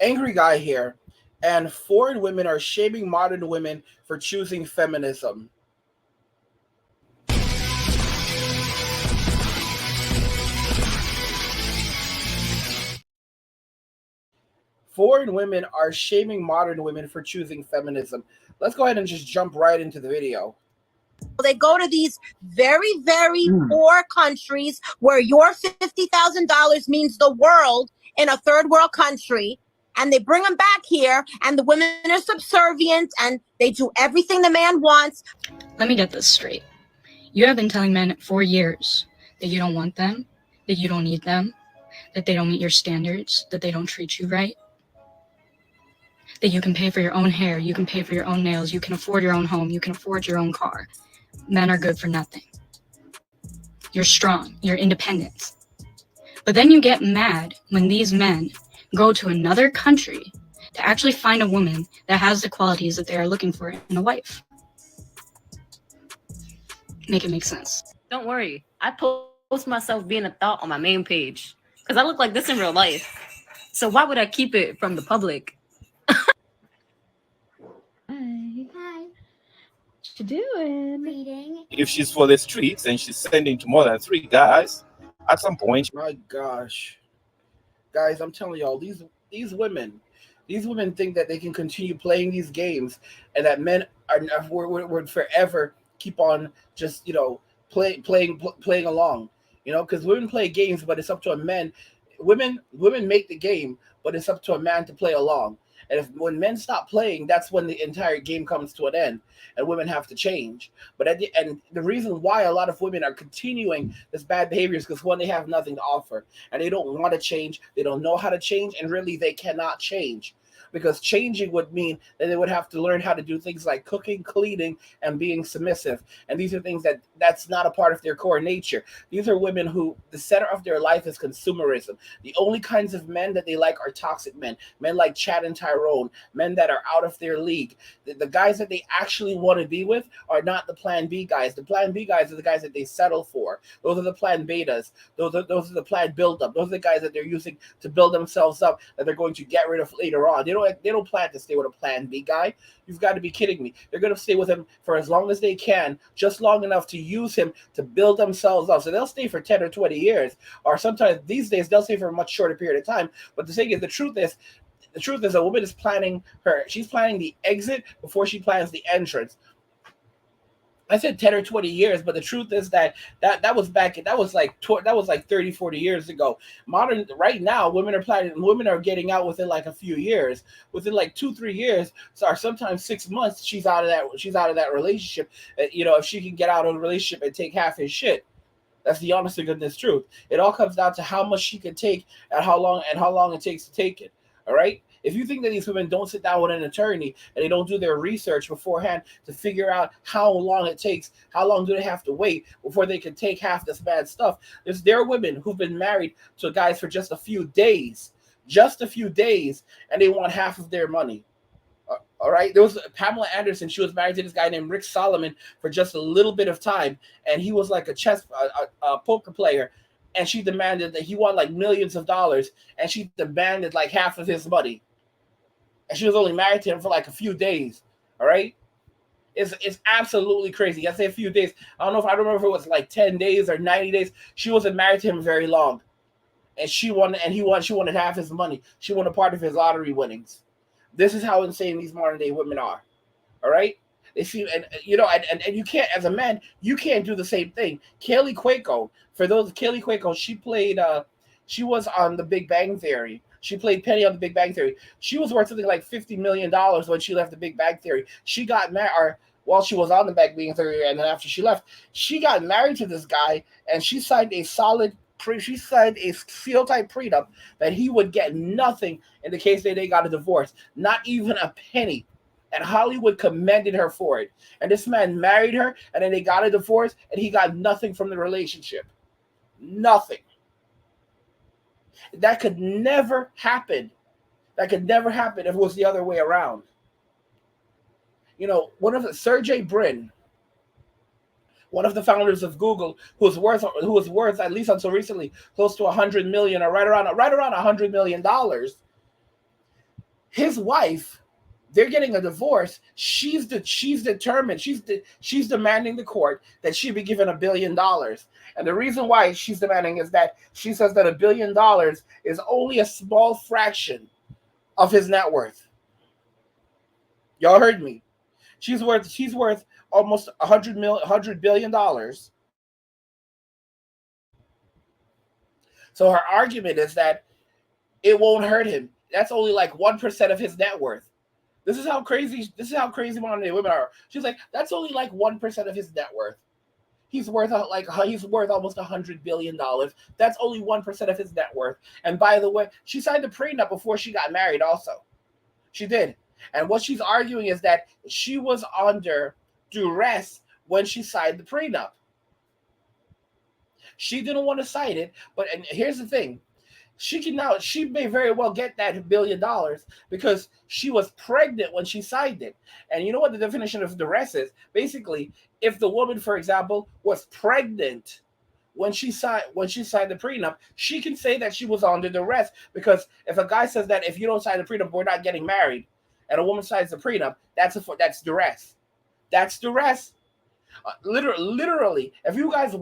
Angry guy here, and foreign women are shaming modern women for choosing feminism. Foreign women are shaming modern women for choosing feminism. Let's go ahead and just jump right into the video. They go to these very, very poor countries where your $50,000 means the world in a third world country. And they bring them back here, and the women are subservient, and they do everything the man wants. Let me get this straight. You have been telling men for years that you don't want them, that you don't need them, that they don't meet your standards, that they don't treat you right, that you can pay for your own hair, you can pay for your own nails, you can afford your own home, you can afford your own car. Men are good for nothing. You're strong, you're independent. But then you get mad when these men go to another country to actually find a woman that has the qualities that they are looking for in a wife. Make it make sense. Don't worry, I post myself being a thought on my main page because I look like this in real life. So why would I keep it from the public? Hi. What you doing? Reading. If she's for the streets and she's sending to more than 3 guys, at some point. My gosh, guys, I'm telling y'all, these women think that they can continue playing these games, and that men would forever keep on just playing along, because women play games, but it's up to a man. Women make the game, but it's up to a man to play along. And when men stop playing, that's when the entire game comes to an end, and women have to change. But the reason why a lot of women are continuing this bad behavior is because, one, they have nothing to offer, and they don't want to change. They don't know how to change, and really they cannot change. Because changing would mean that they would have to learn how to do things like cooking, cleaning, and being submissive. And these are things that's not a part of their core nature. These are women who the center of their life is consumerism. The only kinds of men that they like are toxic men like Chad and Tyrone, men that are out of their league. The guys that they actually want to be with are not the Plan B guys. The Plan B guys are the guys that they settle for. Those are the Plan Betas. Those are the Plan Build Up. Those are the guys that they're using to build themselves up, that they're going to get rid of later on. They don't plan to stay with a Plan B guy. You've got to be kidding me. They're going to stay with him for as long as they can, just long enough to use him to build themselves up. So they'll stay for 10 or 20 years, or sometimes these days they'll stay for a much shorter period of time. But the thing is, the truth is a woman is she's planning the exit before she plans the entrance. I said 10 or 20 years, but the truth is that was like 30, 40 years ago. Right now, women are getting out within like a few years, within like 2-3 years, or sometimes 6 months. She's out of that relationship. If she can get out of the relationship and take half his shit. That's the honest to goodness truth. It all comes down to how much she can take and how long it takes to take it. All right. If you think that these women don't sit down with an attorney and they don't do their research beforehand to figure out how long it takes, how long do they have to wait before they can take half this bad stuff, there are women who've been married to guys for just a few days, and they want half of their money. All right. There was Pamela Anderson. She was married to this guy named Rick Solomon for just a little bit of time, and he was like a poker player. And she demanded that he won like millions of dollars, and she demanded like half of his money. And she was only married to him for like a few days. All right. It's absolutely crazy. I say a few days. I don't remember if it was like 10 days or 90 days. She wasn't married to him very long. And she wanted half his money. She wanted part of his lottery winnings. This is how insane these modern day women are. All right. They see, and you can't, as a man, you can't do the same thing. Kaylee Cuoco, she was on The Big Bang Theory. She played Penny on The Big Bang Theory. She was worth something like $50 million when she left The Big Bang Theory. She got married, while she was on The Big Bang Theory, and then after she left, she got married to this guy, and she signed a seal-type prenup that he would get nothing in the case that they got a divorce, not even a penny. And Hollywood commended her for it. And this man married her, and then they got a divorce, and he got nothing from the relationship. Nothing. That could never happen. That could never happen if it was the other way around. Sergey Brin, one of the founders of Google, who was worth at least until recently close to $100 million, or right around $100 million. his wife, they're getting a divorce. She's determined. She's demanding the court that she be given $1 billion. And the reason why she's demanding is that she says that $1 billion is only a small fraction of his net worth. Y'all heard me. She's worth almost $100 billion. So her argument is that it won't hurt him. That's only like 1% of his net worth. This is how crazy modern day women are. She's like, that's only like 1% of his net worth. He's worth almost $100 billion. That's only 1% of his net worth. And by the way, she signed a prenup before she got married also. She did. And what she's arguing is that she was under duress when she signed the prenup. She didn't want to sign it, and here's the thing. She may very well get that $1 billion because she was pregnant when she signed it. And you know what the definition of duress is? Basically, if the woman, for example, was pregnant when she signed the prenup, she can say that she was under duress, because if a guy says that if you don't sign the prenup, we're not getting married, and a woman signs the prenup, that's duress. That's duress. Literally, if you guys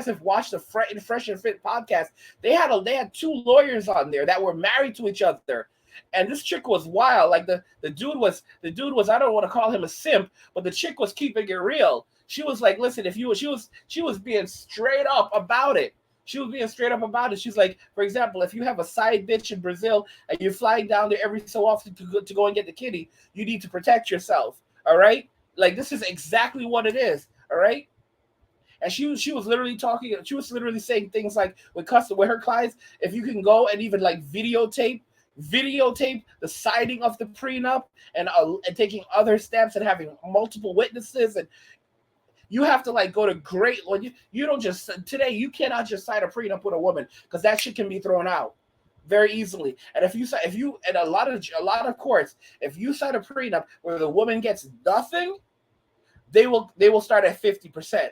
have watched the Fresh and Fit podcast, they had 2 lawyers on there that were married to each other, and this chick was wild. Like the dude was I don't want to call him a simp, but the chick was keeping it real. She was like, listen, she was being straight up about it. She's like, for example, if you have a side bitch in Brazil and you're flying down there every so often to go and get the kitty, you need to protect yourself. All right, like this is exactly what it is. All right. And she was literally saying things like with her clients, if you can go and even like videotape the signing of the prenup and taking other steps and having multiple witnesses, and you have to like go to great when you don't just today, you cannot just sign a prenup with a woman, because that shit can be thrown out very easily. And if you and a lot of courts, if you sign a prenup where the woman gets nothing, they will start at 50%.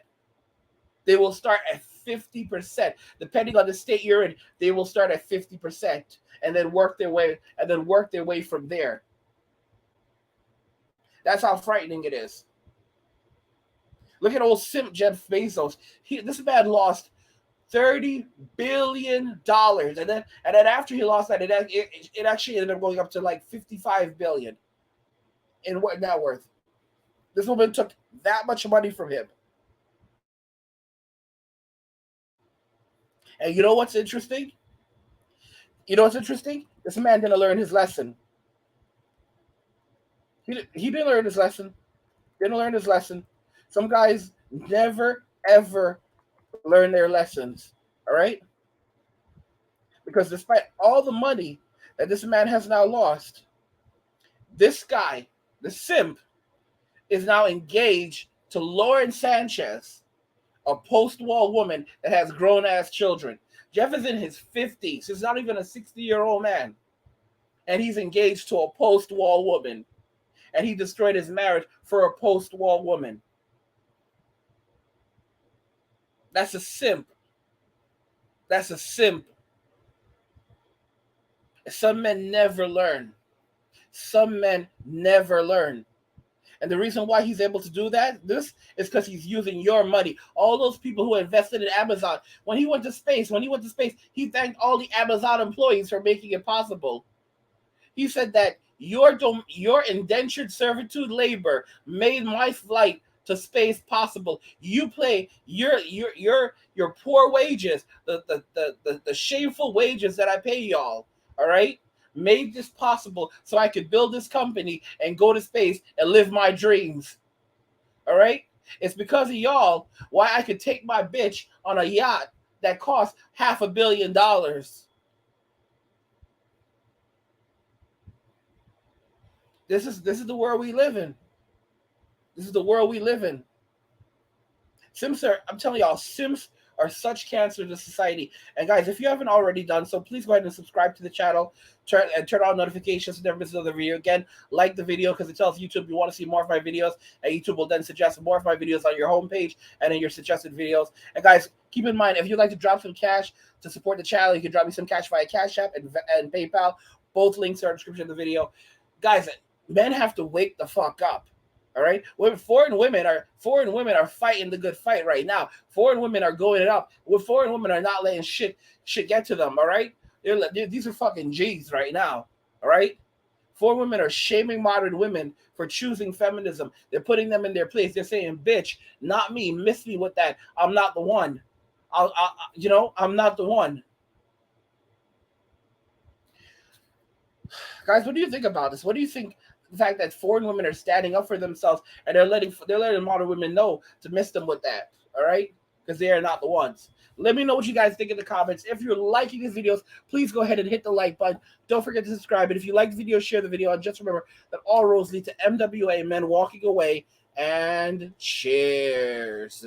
They will start at 50%. Depending on the state you're in, they will start at 50% and then work their way from there. That's how frightening it is. Look at old simp Jeff Bezos. This man lost $30 billion, and then after he lost that, it actually ended up going up to like $55 billion in net worth. This woman took that much money from him. And you know what's interesting? This man didn't learn his lesson. He didn't learn his lesson. Some guys never, ever learn their lessons. All right? Because despite all the money that this man has now lost, this guy, the simp, is now engaged to Lauren Sanchez, a post-war woman that has grown-ass children. Jeff is in his 50s. He's not even a 60-year-old man. And he's engaged to a post-war woman. And he destroyed his marriage for a post-war woman. That's a simp. Some men never learn. And the reason why he's able to do this is because he's using your money. All those people who invested in Amazon, when he went to space, he thanked all the Amazon employees for making it possible. He said that your indentured servitude labor made my flight to space possible. You play your poor wages, the shameful wages that I pay y'all. All right. Made this possible so I could build this company and go to space and live my dreams. All right? It's because of y'all why I could take my bitch on a yacht that costs $500 million. This is the world we live in. Simps I'm telling y'all, simps are such cancer to society. And guys, if you haven't already done so, please go ahead and subscribe to the channel. Turn on notifications to never miss another video. Again, like the video because it tells YouTube you want to see more of my videos, and YouTube will then suggest more of my videos on your homepage and in your suggested videos. And guys, keep in mind, if you'd like to drop some cash to support the channel, you can drop me some cash via Cash App and PayPal. Both links are in the description of the video. guys, men have to wake the fuck up. All right, foreign women are fighting the good fight right now. Foreign women are going it up. Foreign women are not letting shit get to them. All right, these are fucking G's right now. All right, foreign women are shaming modern women for choosing feminism. They're putting them in their place. They're saying, "Bitch, not me. Miss me with that. I'm not the one. I'm not the one." Guys, what do you think about this? What do you think? The fact that foreign women are standing up for themselves and they're letting modern women know to miss them with that, all right? Because they are not the ones. Let me know what you guys think in the comments. If you're liking these videos, please go ahead and hit the like button. Don't forget to subscribe. And if you like the video, share the video. And just remember that all roads lead to MWA, men walking away. And cheers.